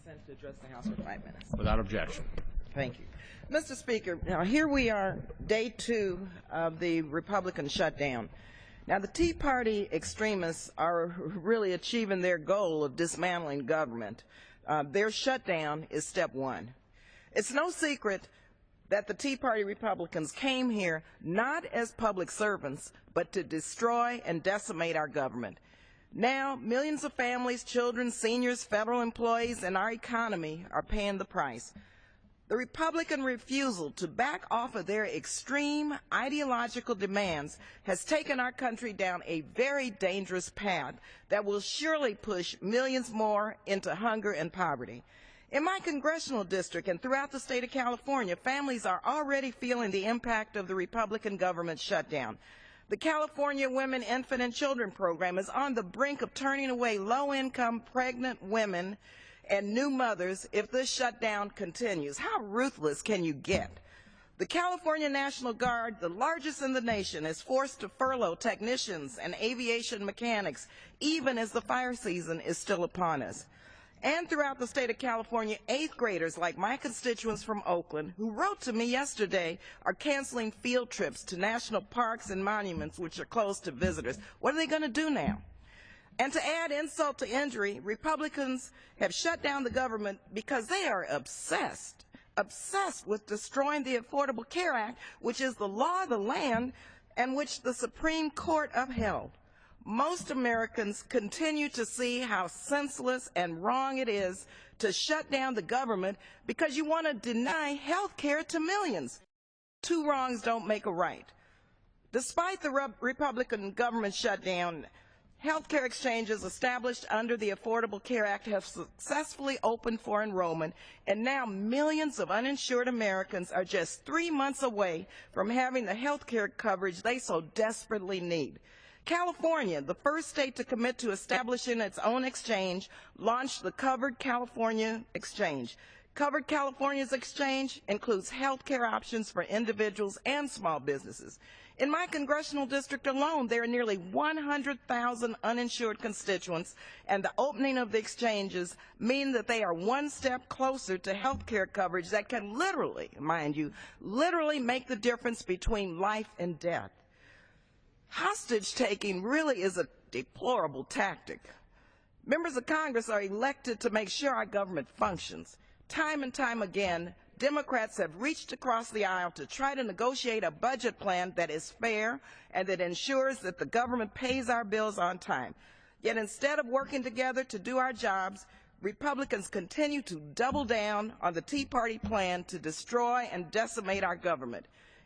consent to address the House for 5 minutes. Without objection. Thank you. Mr. Speaker, now here we are, day 2 of the Republican shutdown. Now, the Tea Party extremists are really achieving their goal of dismantling government. Their shutdown is step 1. It's no secret that the Tea Party Republicans came here not as public servants, but to destroy and decimate our government. Now, millions of families, children, seniors, federal employees, and our economy are paying the price. The Republican refusal to back off of their extreme ideological demands has taken our country down a very dangerous path that will surely push millions more into hunger and poverty. In my congressional district and throughout the state of California, families are already feeling the impact of the Republican government shutdown. The California Women, Infant, and Children Program is on the brink of turning away low-income pregnant women and new mothers if this shutdown continues. How ruthless can you get? The California National Guard, the largest in the nation, is forced to furlough technicians and aviation mechanics, even as the fire season is still upon us. And throughout the state of California, 8th graders like my constituents from Oakland, who wrote to me yesterday, are canceling field trips to national parks and monuments which are closed to visitors. What are they going to do now? And to add insult to injury, Republicans have shut down the government because they are obsessed with destroying the Affordable Care Act, which is the law of the land and which the Supreme Court upheld. Most Americans continue to see how senseless and wrong it is to shut down the government because you want to deny health care to millions. 2 wrongs don't make a right. Despite the Republican government shutdown, health care exchanges established under the Affordable Care Act have successfully opened for enrollment, and now millions of uninsured Americans are just 3 months away from having the health care coverage they so desperately need. California, the first state to commit to establishing its own exchange, launched the Covered California Exchange. Covered California's exchange includes health care options for individuals and small businesses. In my congressional district alone, there are nearly 100,000 uninsured constituents, and the opening of the exchanges mean that they are one step closer to health care coverage that can literally, mind you, literally make the difference between life and death. Hostage-taking really is a deplorable tactic. Members of Congress are elected to make sure our government functions. Time and time again, Democrats have reached across the aisle to try to negotiate a budget plan that is fair and that ensures that the government pays our bills on time. Yet instead of working together to do our jobs, Republicans continue to double down on the Tea Party plan to destroy and decimate our government.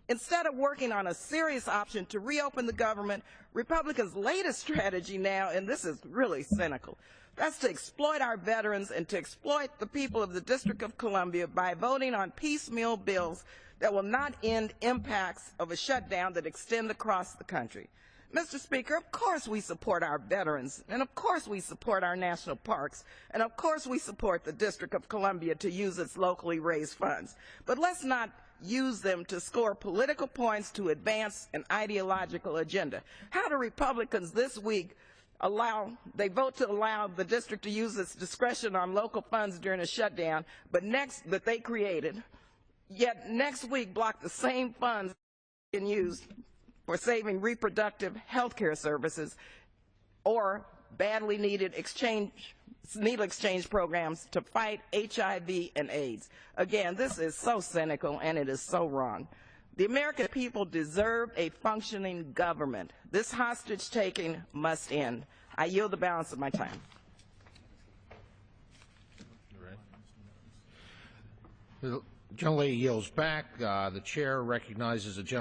Instead of working on a serious option to reopen the government, Republicans' latest strategy now, and this is really cynical, that's to exploit our veterans and to exploit the people of the District of Columbia by voting on piecemeal bills that will not end impacts of a shutdown that extend across the country. Mr. Speaker, of course we support our veterans, and of course we support our national parks, and of course we support the District of Columbia to use its locally raised funds. But let's not use them to score political points to advance an ideological agenda. How do Republicans this week vote to allow the district to use its discretion on local funds during a shutdown, but that they created, yet next week block the same funds being used for saving reproductive health care services or badly needed needle exchange programs to fight HIV and AIDS. Again, this is so cynical and it is so wrong. The American people deserve a functioning government. This hostage-taking must end. I yield the balance of my time. The gentlelady yields back. The chair recognizes the gentleman.